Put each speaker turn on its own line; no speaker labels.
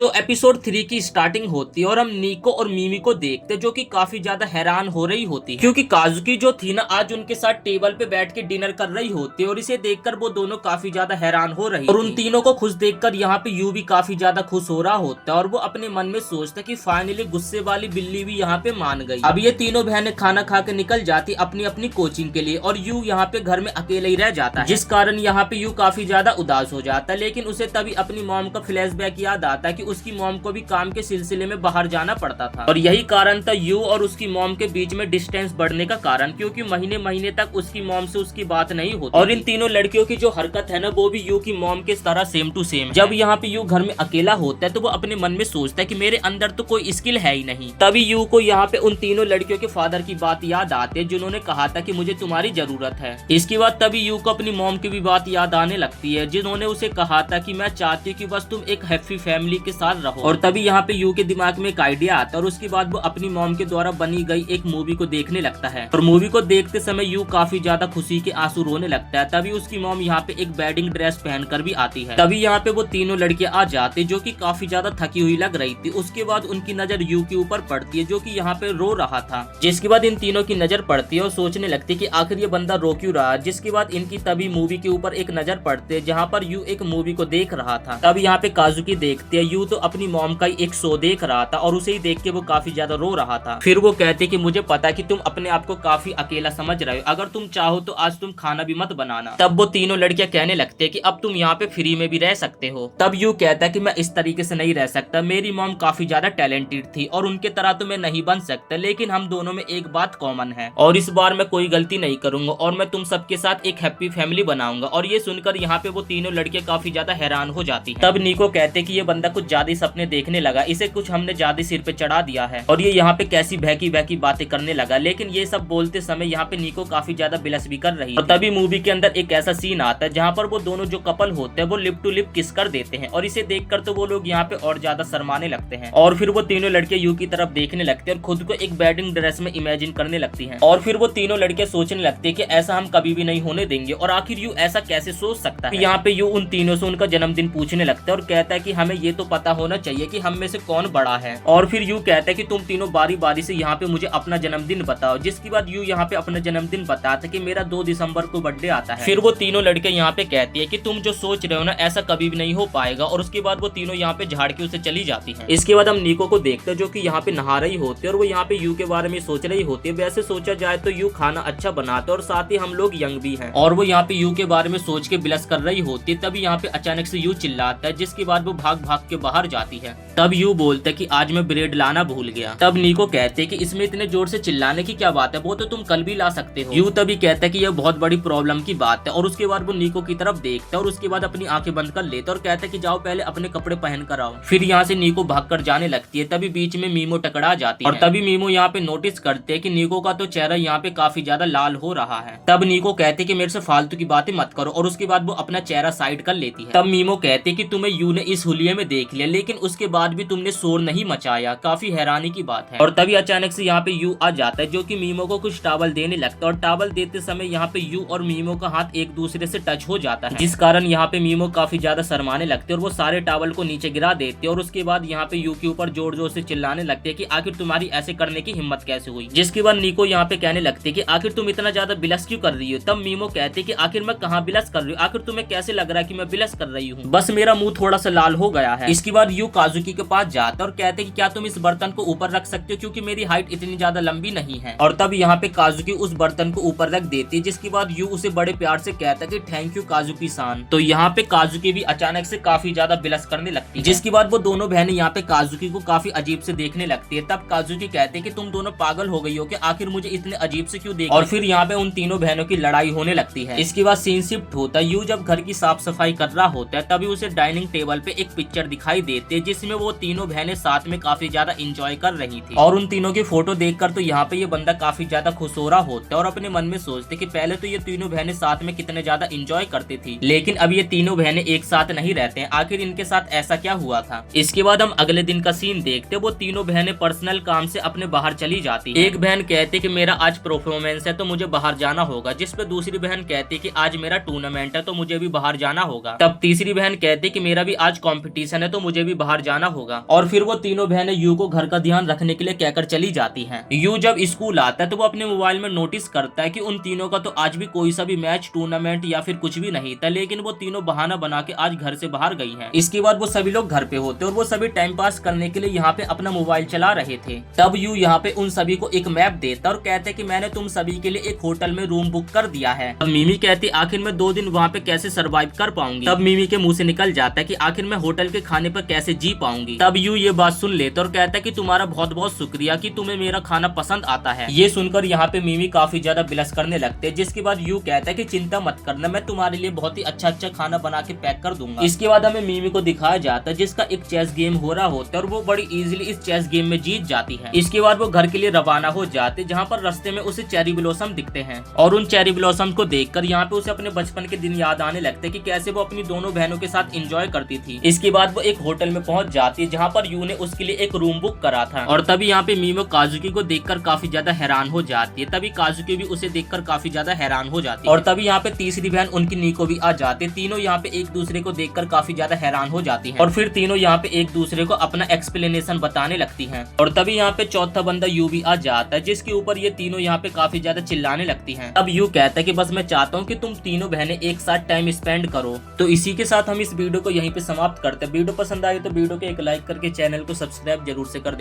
तो एपिसोड 3 की स्टार्टिंग होती है और हम नीको और मिमी को देखते जो कि काफी ज्यादा हैरान हो रही होती है क्योंकि काजुकी जो थी ना आज उनके साथ टेबल पे बैठ के डिनर कर रही होती है और इसे देखकर वो दोनों काफी ज्यादा हैरान हो रही और उन तीनों को खुश देखकर यहाँ पे यू भी काफी ज्यादा खुश हो रहा होता है और वो अपने मन में सोचता है कि फाइनली गुस्से वाली बिल्ली भी यहाँ पे मान गई। अब ये तीनों बहनें खाना खा के निकल जाती अपनी अपनी कोचिंग के लिए और यू यहाँ पे घर में अकेले ही रह जाता है, जिस कारण यहाँ पे यू काफी ज्यादा उदास हो जाता है। लेकिन उसे तभी अपनी मॉम का फ्लैशबैक याद आता है कि उसकी मॉम को भी काम के सिलसिले में बाहर जाना पड़ता था और यही कारण था यू और उसकी मॉम के बीच में डिस्टेंस बढ़ने का कारण, क्योंकि महीने महीने तक उसकी मॉम से उसकी बात नहीं होती और इन तीनों लड़कियों की जो हरकत है ना वो भी यू की मॉम के तरह सेम टू सेम। जब यहाँ पे यू घर में अकेला होता है तो वो अपने मन में सोचता है कि मेरे अंदर तो कोई स्किल है ही नहीं। तभी यू को यहाँ पे उन तीनों लड़कियों के फादर की बात याद आती है जिन्होंने कहा था कि मुझे तुम्हारी जरूरत है। इसके बाद तभी यू को अपनी मॉम की भी बात याद आने लगती है जिन्होंने उसे कहा था कि मैं चाहती हूँ कि बस तुम एक हैप्पी फैमिली के साथ रहो। और तभी यहाँ पे यू के दिमाग में एक आइडिया आता है और उसके बाद वो अपनी मॉम के द्वारा बनी गई एक मूवी को देखने लगता है और मूवी को देखते समय यू काफी ज्यादा खुशी के आंसू रोने लगता है। तभी उसकी मॉम यहाँ पे एक वेडिंग ड्रेस पहनकर भी आती है। तभी यहाँ पे वो तीनों लड़कियां आ जाती जो कि काफी ज्यादा थकी हुई लग रही थी। उसके बाद उनकी नजर यू के ऊपर पड़ती है जो कि यहाँ पे रो रहा था, जिसके बाद इन तीनों की नजर पड़ती है और सोचने लगती है कि आखिर ये बंदा रो क्यों रहा है। जिसके बाद इनकी तभी मूवी के ऊपर एक नजर पड़ती है जहाँ पर यू एक मूवी को देख रहा था। तब यहाँ पे काजुकी देखती है यू तो अपनी मॉम का एक शो देख रहा था और उसे ही देख के वो काफी ज्यादा रो रहा था। फिर वो कहते कि मुझे पता है कि तुम अपने आप को काफी अकेला समझ रहे हो, अगर तुम चाहो तो आज तुम खाना भी मत बनाना। तब वो तीनों लड़कियां कहने लगते हैं कि अब तुम यहाँ पे फ्री में भी रह सकते हो। तब यू कहता है कि मैं इस तरीके से नहीं रह सकता, मेरी मॉम काफी ज्यादा टैलेंटेड थी और उनके तरह तो मैं नहीं बन सकता, लेकिन हम दोनों में एक बात कॉमन है और इस बार मैं कोई गलती नहीं करूंगा और मैं तुम सबके साथ एक हैप्पी फैमिली बनाऊंगा। और ये सुनकर यहाँ पे वो तीनों लड़कियां काफी ज्यादा हैरान हो जाती हैं। तब नीको कहते कि ये बंदा कुछ ज्यादा सपने देखने लगा, इसे कुछ हमने ज्यादा सिर पे चढ़ा दिया है और ये यहाँ पे कैसी बहकी बहकी बातें करने लगा। लेकिन ये सब बोलते समय यहाँ पे नीको काफी ज्यादा बिलस भी कर रही है। और तभी मूवी के अंदर एक ऐसा सीन आता है जहाँ पर वो दोनों जो कपल होते हैं वो लिप टू लिप किस कर देते हैं और इसे देखकर तो वो लोग यहाँ पे और ज्यादा शर्माने लगते हैं और फिर वो तीनों लड़कियां यू की तरफ देखने लगते हैं और खुद को एक वेडिंग ड्रेस में इमेजिन करने लगती हैं। और फिर वो तीनों लड़कियां सोचने लगती है कि ऐसा हम कभी भी नहीं होने देंगे और आखिर यू ऐसा कैसे सोच सकता है। यहाँ पे यू उन तीनों से उनका जन्मदिन पूछने लगता है और कहता है कि हमें ये तो पता होना चाहिए कि हम में से कौन बड़ा है। और फिर यू कहता है कि तुम तीनों बारी बारी से यहाँ पे मुझे अपना जन्मदिन बताओ। जिसके बाद यू यहाँ पे अपना जन्मदिन बताता है कि मेरा 2 दिसंबर को बर्थडे आता है। फिर वो तीनों लड़के यहाँ पे कहती है कि तुम जो सोच रहे हो ना ऐसा कभी भी नहीं हो पाएगा और उसके बाद वो तीनों यहाँ पे झाड़ के उसे चली जाती है। इसके बाद हम नीको को देखते हैं जो कि यहाँ पे नहा रही होती है और वो यहाँ पे यू के बारे में सोच रही होती है। वैसे सोचा जाए तो यू खाना अच्छा बनाता है और साथ ही हम लोग यंग भी हैं और वो यहाँ पे यू के बारे में सोच के बिलस कर रही होती है। तभी यहाँ पे अचानक से यू चिल्लाता है जिसके बाद वो भाग भाग के बाहर जाती है। तब यू बोलता है कि आज मैं ब्रेड लाना भूल गया। तब नीको कहते हैं कि इसमें इतने जोर से चिल्लाने की क्या बात है, वो तो तुम कल भी ला सकते हो। यू तभी कहता है कि यह बहुत बड़ी प्रॉब्लम की बात है और उसके बाद वो नीको की तरफ देखता है और उसके बाद अपनी आंखें बंद कर लेता है और कहता है कि जाओ पहले अपने कपड़े पहन कर आओ। फिर यहाँ से नीको भागकर जाने लगती है। तभी बीच में मीमो टकरा जाती है और तभी मीमो यहाँ पे नोटिस करते हैं कि नीको का तो चेहरा यहाँ पे काफी ज्यादा लाल हो रहा है। तब नीको कहते कि मेरे से फालतू की बातें मत करो और उसके बाद वो अपना चेहरा साइड कर लेती है। तब मीमो कहते कि तुम्हें यू ने इस हुलिये में देख लिया लेकिन उसके बाद भी तुमने शोर नहीं मचाया, काफी हैरानी की बात है। और तभी अचानक से यहाँ पे यू आ जाता है जो कि मीमो को कुछ टॉवल देने लगता है और टॉवल देते समय यहाँ पे यू और मीमो का हाथ एक दूसरे से टच हो जाता है, जिस कारण यहाँ पे मीमो काफी ज्यादा शर्माने लगते हैं और वो सारे टॉवल को नीचे गिरा देते हैं और उसके बाद यहाँ पे यू के ऊपर जोर जोर से चिल्लाने लगते हैं कि आखिर तुम्हारी ऐसे करने की हिम्मत कैसे हुई। जिसके बाद नीको यहाँ पे कहने लगते हैं कि आखिर तुम इतना ज्यादा बिलस क्यों कर रही हो। तब मीमो कहते कि आखिर मैं कहाँ बिलस कर रही हूँ, आखिर तुम्हें कैसे लग रहा है कि मैं बिलस कर रही हूँ, बस मेरा मुंह थोड़ा सा लाल हो गया है। इसके बाद यू काजुकी के पास जाता है और कहते कि क्या तुम इस बर्तन को ऊपर रख सकते हो क्योंकि मेरी हाइट इतनी ज्यादा लंबी नहीं है। और तब यहाँ पे काजुकी उस बर्तन को ऊपर रख देती है जिसके बाद यू उसे बड़े प्यार से कहता है कि थैंक यू काजुकी सान। तो यहाँ पे काजुकी भी अचानक से काफी ज्यादा बिलस करने लगती है, जिसके बाद वो दोनों बहनें यहाँ पे काजुकी को काफी अजीब से देखने लगती है। तब काजुकी कहते हैं कि तुम दोनों पागल हो गई हो कि आखिर मुझे इतने अजीब से क्यों देख। और फिर यहाँ पे उन तीनों बहनों की लड़ाई होने लगती है। इसके बाद सीन शिफ्ट होता है। यू जब घर की साफ सफाई कर रहा होता है तभी उसे डाइनिंग टेबल पे एक पिक्चर दिखाई देती है जिसमें वो तीनों बहनें साथ में काफी ज्यादा इंजॉय कर रही थी और उन तीनों की फोटो देखकर तो यहाँ पे ये बंदा काफी ज्यादा खुश हो रहा होता है और अपने मन में सोचते कि पहले तो ये तीनों बहनें साथ में कितने ज्यादा इंजॉय करती थी लेकिन अब ये तीनों बहनें एक साथ नहीं रहते हैं, आखिर इनके साथ ऐसा क्या हुआ था। इसके बाद हम अगले दिन का सीन देखते, वो तीनों बहनें पर्सनल काम से अपने बाहर चली जाती है। एक बहन कहती कि मेरा आज परफॉर्मेंस है तो मुझे बाहर जाना होगा, जिस पे दूसरी बहन कहती कि आज मेरा टूर्नामेंट है तो मुझे भी बाहर जाना होगा। तब तीसरी बहन कहती कि मेरा भी आज कंपटीशन है तो मुझे भी बाहर जाना होगा। और फिर वो तीनों बहनें यू को घर का ध्यान रखने के लिए कहकर चली जाती हैं। यू जब स्कूल आता है तो वो अपने मोबाइल में नोटिस करता है कि उन तीनों का तो आज भी कोई सा भी मैच, टूर्नामेंट या फिर कुछ भी नहीं था, लेकिन वो तीनों बहाना बना के आज घर से बाहर गई हैं। इसके बाद वो सभी लोग घर पे होते और वो सभी टाइम पास करने के लिए यहाँ पे अपना मोबाइल चला रहे थे। तब यू यहाँ पे उन सभी को एक मैप देता और कहते कि मैंने तुम सभी के लिए एक होटल में रूम बुक कर दिया है। तब मिमी कहती आखिर मैं 2 दिन वहाँ पे कैसे सरवाइव कर पाऊंगी। तब मिमी के मुंह से निकल जाता है कि आखिर मैं होटल के खाने पर कैसे जी पाऊंगी। तब यू ये बात सुन लेता और कहता है कि तुम्हारा बहुत बहुत शुक्रिया कि तुम्हें मेरा खाना पसंद आता है। ये सुनकर यहाँ पे मिमी काफी ज्यादा बिलस करने लगते हैं, जिसके बाद यू कहता है कि चिंता मत करना, मैं तुम्हारे लिए बहुत ही अच्छा अच्छा खाना बना के पैक कर दूंगा। इसके बाद हमें मिमी को दिखाया जाता है जिसका एक चेस गेम हो रहा होता है और वो बड़ी इजीली इस चेस गेम में जीत जाती है। इसके बाद वो घर के लिए रवाना हो जाते, जहाँ पर रास्ते में उसे चेरी ब्लॉसम दिखते हैं और उन चेरी ब्लॉसम को देखकर यहाँ पे उसे अपने बचपन के दिन याद आने लगते कि कैसे वो अपनी दोनों बहनों के साथ एंजॉय करती थी। इसके बाद वो एक होटल में पहुंच जाती है जहाँ पर यू ने उसके लिए एक रूम बुक करा था। और तभी यहाँ पे मीमो काजुकी को देखकर काफी ज्यादा हैरान हो जाती है। तभी काजुकी भी उसे देखकर काफी ज्यादा हैरान हो जाती है। और तभी यहाँ पे तीसरी बहन उनकी नीको भी आ जाती है। तीनों यहाँ पे एक दूसरे को देखकर काफी ज्यादा हैरान हो जाती हैं और फिर तीनों यहाँ पे एक दूसरे को अपना एक्सप्लेनेशन बताने लगती हैं। और तभी यहाँ पे चौथा बंदा यू भी आ जाता है, जिसके ऊपर ये तीनों यहाँ पे काफी ज्यादा चिल्लाने लगती हैं। अब यू कहता है कि बस मैं चाहता हूँ कि तुम तीनों बहनें एक साथ टाइम स्पेंड करो। तो इसी के साथ हम इस वीडियो को यहीं पे समाप्त करते हैं। वीडियो पसंद आए तो वीडियो को एक लाइक करके चैनल को सब्सक्राइब जरूर से कर दें।